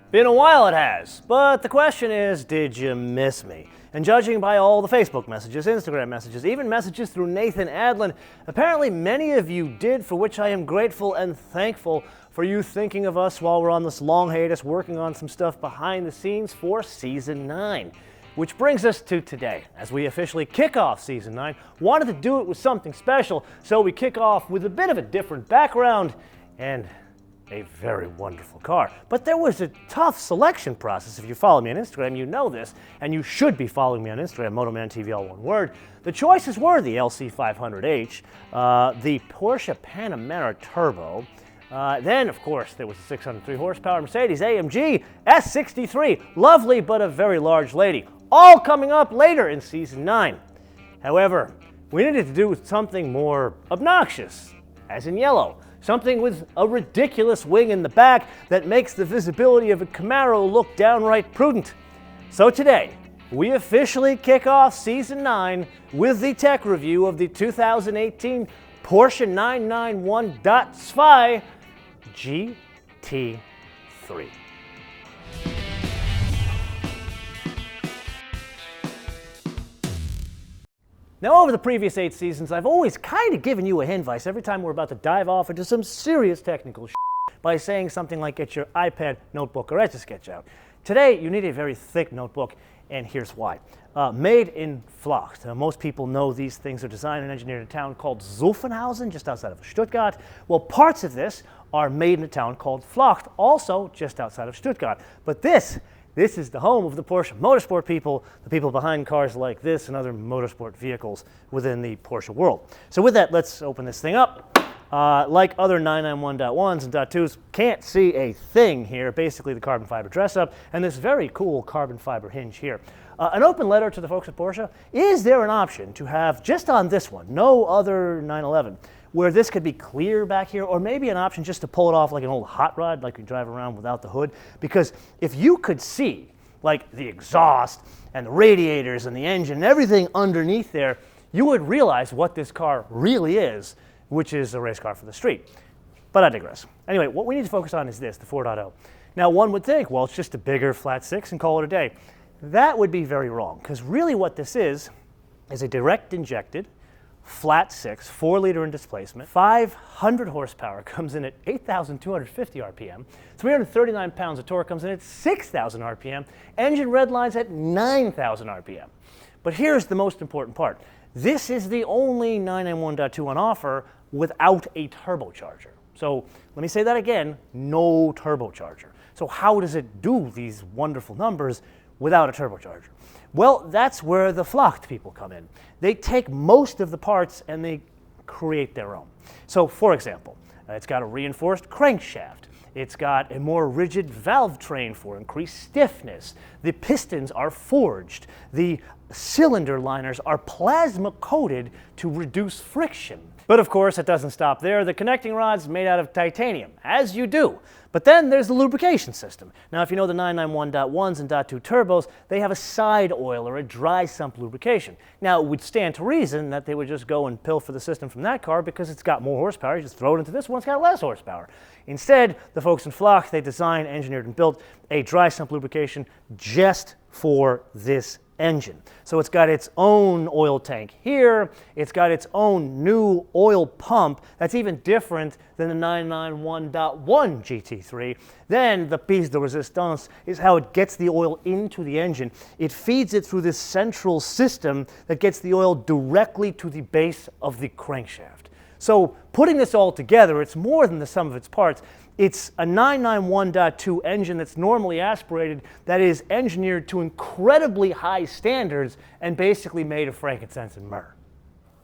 Been a while, it has, but the question is, did you miss me? And judging by all the Facebook messages, Instagram messages, even messages through Nathan Adlin, apparently many of you did, for which I am grateful and thankful for you thinking of us while we're on this long hiatus working on some stuff behind the scenes for Season 9. Which brings us to today, as we officially kick off Season 9. Wanted to do it with something special, so we kick off with a bit of a different background and a very wonderful car. But there was a tough selection process. If you follow me on Instagram, you know this, and you should be following me on Instagram, MotoManTV, all one word. The choices were the LC500H, the Porsche Panamera Turbo, then, of course, there was the 603 horsepower Mercedes-AMG S63, lovely but a very large lady, all coming up later in Season 9. However, we needed to do something more obnoxious, as in yellow. Something with a ridiculous wing in the back that makes the visibility of a Camaro look downright prudent. So today, we officially kick off Season 9 with the tech review of the 2018 Porsche 991.2 GT3. Now, over the previous 8 seasons, I've always kind of given you a hint advice every time we're about to dive off into some serious technical by saying something like get your iPad, notebook, or Etch-a-Sketch out. Today, you need a very thick notebook, and here's why. Made in Vlocht. Most people know these things are designed and engineered in a town called Zuffenhausen, just outside of Stuttgart. Well, parts of this are made in a town called Vlocht, also just outside of Stuttgart. But this is the home of the Porsche motorsport people, the people behind cars like this and other motorsport vehicles within the Porsche world. So with that, let's open this thing up. Like other 991.1s and .2s, can't see a thing here, basically the carbon fiber dress-up, and this very cool carbon fiber hinge here. An open letter to the folks at Porsche. Is there an option to have, just on this one, no other 911, where this could be clear back here, or maybe an option just to pull it off like an old hot rod, like you drive around without the hood? Because if you could see like the exhaust and the radiators and the engine and everything underneath there, you would realize what this car really is, which is a race car for the street. But I digress. Anyway, what we need to focus on is this, the 4.0. Now, one would think, well, it's just a bigger flat six and call it a day. That would be very wrong, because really what this is a direct injected flat six, 4-liter in displacement, 500 horsepower, comes in at 8,250 RPM, 339 pounds of torque, comes in at 6,000 RPM, engine redlines at 9,000 RPM. But here's the most important part. This is the only 991.2 on offer without a turbocharger. So let me say that again, no turbocharger. So how does it do these wonderful numbers without a turbocharger? Well, that's where the Vlocht people come in. They take most of the parts and they create their own. So, for example, it's got a reinforced crankshaft. It's got a more rigid valve train for increased stiffness. The pistons are forged. The cylinder liners are plasma coated to reduce friction. But of course, it doesn't stop there. The connecting rod's made out of titanium, as you do. But then there's the lubrication system. Now, if you know the 991.1s and .2 turbos, they have a side oil or a dry sump lubrication. Now, it would stand to reason that they would just go and pilfer the system from that car because it's got more horsepower. You just throw it into this one, it's got less horsepower. Instead, the folks in Vlocht, they designed, engineered, and built a dry sump lubrication just for this engine. So it's got its own oil tank here. It's got its own new oil pump that's even different than the 991.1 GT3. Then the piece de resistance is how it gets the oil into the engine. It feeds it through this central system that gets the oil directly to the base of the crankshaft. So putting this all together, it's more than the sum of its parts. It's a 991.2 engine that's normally aspirated, that is engineered to incredibly high standards and basically made of frankincense and myrrh.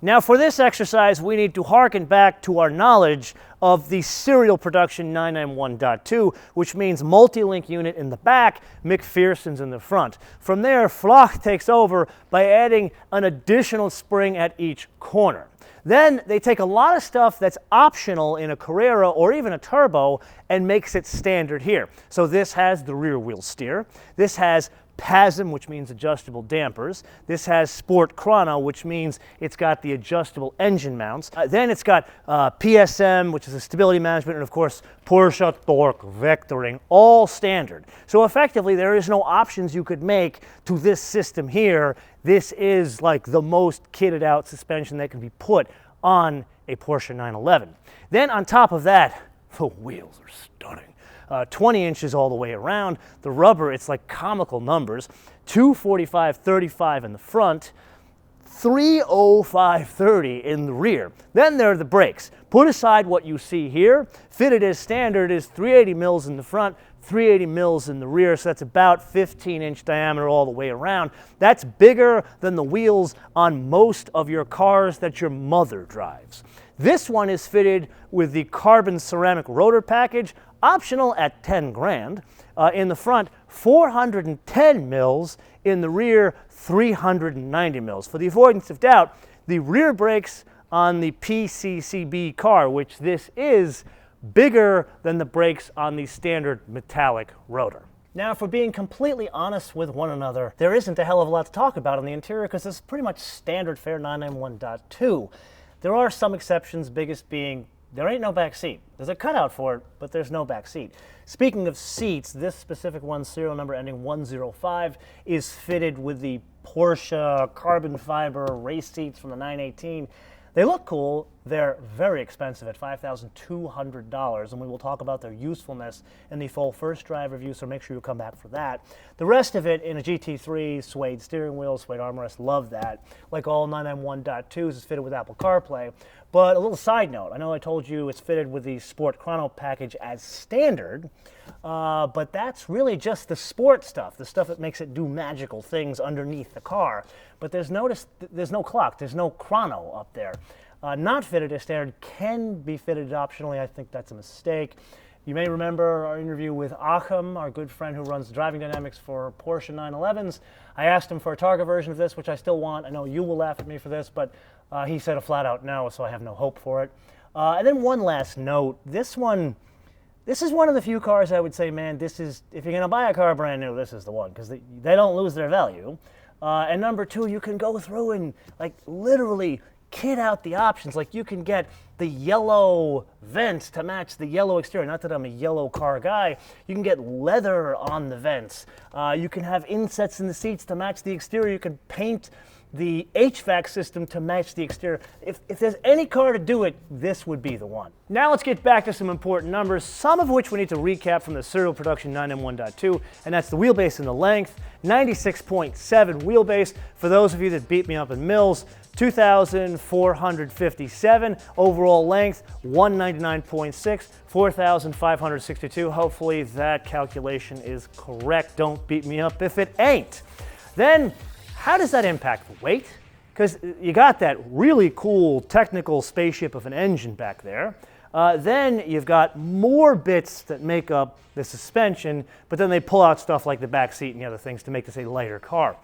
Now, for this exercise, we need to harken back to our knowledge of the serial production 991.2, which means multi-link unit in the back, McPherson's in the front. From there, Vlocht takes over by adding an additional spring at each corner. Then they take a lot of stuff that's optional in a Carrera or even a turbo and makes it standard here. So this has the rear wheel steer. This has PASM, which means adjustable dampers. This has Sport Chrono, which means it's got the adjustable engine mounts. Then it's got PSM, which is the stability management, and of course Porsche torque vectoring, all standard. So effectively there is no options you could make to this system here. This is like the most kitted out suspension that can be put on a Porsche 911. Then on top of that, the wheels are stunning. 20 inches all the way around. The rubber, it's like comical numbers. 245/35 in the front, 305/30 in the rear. Then there are the brakes. Put aside what you see here. Fitted as standard is 380 mils in the front, 380 mils in the rear, so that's about 15-inch diameter all the way around. That's bigger than the wheels on most of your cars that your mother drives. This one is fitted with the carbon ceramic rotor package, optional at 10 grand. In the front, 410 mils. In the rear, 390 mils. For the avoidance of doubt, the rear brakes on the PCCB car, which this is, bigger than the brakes on the standard metallic rotor. Now, if we're being completely honest with one another, there isn't a hell of a lot to talk about on the interior because it's pretty much standard fare 991.2. There are some exceptions, biggest being there ain't no back seat. There's a cutout for it, but there's no back seat. Speaking of seats, this specific one, serial number ending 105, is fitted with the Porsche carbon fiber race seats from the 918. They look cool. They're very expensive at $5,200, and we will talk about their usefulness in the full first drive review, so make sure you come back for that. The rest of it in a GT3, suede steering wheel, suede armrest, love that. Like all 991.2s, is fitted with Apple CarPlay. But a little side note, I know I told you it's fitted with the Sport Chrono package as standard, but that's really just the sport stuff, the stuff that makes it do magical things underneath the car. But there's no clock, there's no chrono up there. Not fitted as standard, can be fitted optionally. I think that's a mistake. You may remember our interview with Achim, our good friend who runs driving dynamics for Porsche 911s. I asked him for a Targa version of this, which I still want. I know you will laugh at me for this, but he said a flat out no, so I have no hope for it. And then one last note. This is one of the few cars I would say, man, this is, if you're going to buy a car brand new, this is the one, because they don't lose their value. And number two, you can go through and like literally kit out the options. Like you can get the yellow vents to match the yellow exterior. Not that I'm a yellow car guy. You can get leather on the vents. You can have insets in the seats to match the exterior. You can paint the HVAC system to match the exterior. If there's any car to do it, this would be the one. Now let's get back to some important numbers, some of which we need to recap from the serial production 991.2, and that's the wheelbase and the length. 96.7 wheelbase. For those of you that beat me up in mils, 2,457. Overall length, 199.6, 4,562. Hopefully that calculation is correct. Don't beat me up if it ain't. Then, how does that impact the weight? Because you got that really cool technical spaceship of an engine back there. Then you've got more bits that make up the suspension, but then they pull out stuff like the back seat and the other things to make this a lighter car.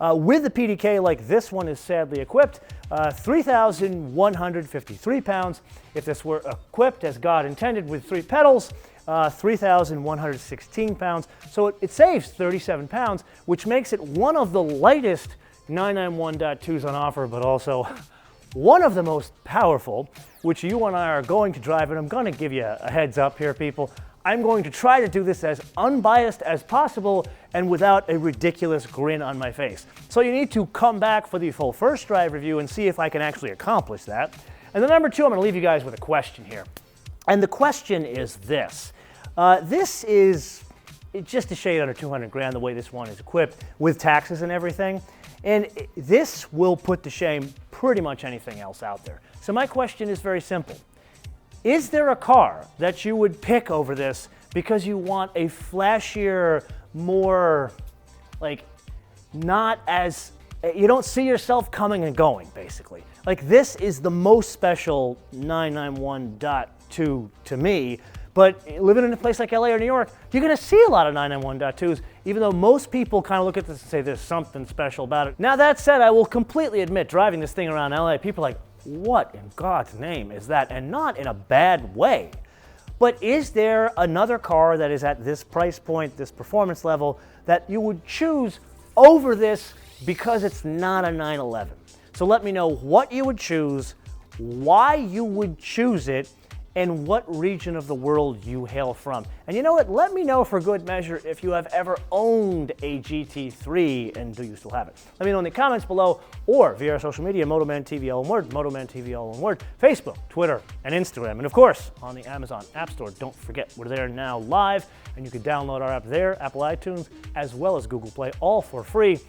With the PDK, like this one is sadly equipped, 3,153 pounds. If this were equipped as God intended with 3 pedals, 3,116 pounds. So it saves 37 pounds, which makes it one of the lightest 991.2s on offer, but also one of the most powerful, which you and I are going to drive, and I'm going to give you a heads up here, people. I'm going to try to do this as unbiased as possible and without a ridiculous grin on my face. So you need to come back for the full first drive review and see if I can actually accomplish that. And then number two, I'm going to leave you guys with a question here. And the question is this. This is just a shade under 200 grand the way this one is equipped with taxes and everything. And this will put to shame pretty much anything else out there. So my question is very simple. Is there a car that you would pick over this because you want a flashier, more, like, not as, you don't see yourself coming and going, basically? Like, this is the most special 991.2 to me, but living in a place like LA or New York, you're gonna see a lot of 991.2s, even though most people kind of look at this and say there's something special about it. Now that said, I will completely admit, driving this thing around LA, people are like, what in God's name is that? And not in a bad way. But is there another car that is at this price point, this performance level, that you would choose over this because it's not a 911? So let me know what you would choose, why you would choose it, and what region of the world you hail from. And you know what? Let me know for good measure if you have ever owned a GT3 and do you still have it. Let me know in the comments below or via our social media, MotoManTV all one word, MotoManTV all one word, Facebook, Twitter, and Instagram. And of course, on the Amazon App Store, don't forget, we're there now live, and you can download our app there, Apple iTunes, as well as Google Play, all for free.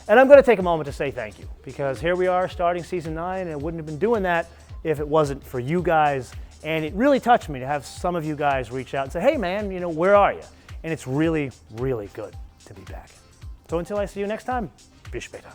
And I'm going to take a moment to say thank you, because here we are starting season 9, and I wouldn't have been doing that if it wasn't for you guys. And it really touched me to have some of you guys reach out and say, hey man, you know, where are you? And it's really, really good to be back. So until I see you next time, bis später.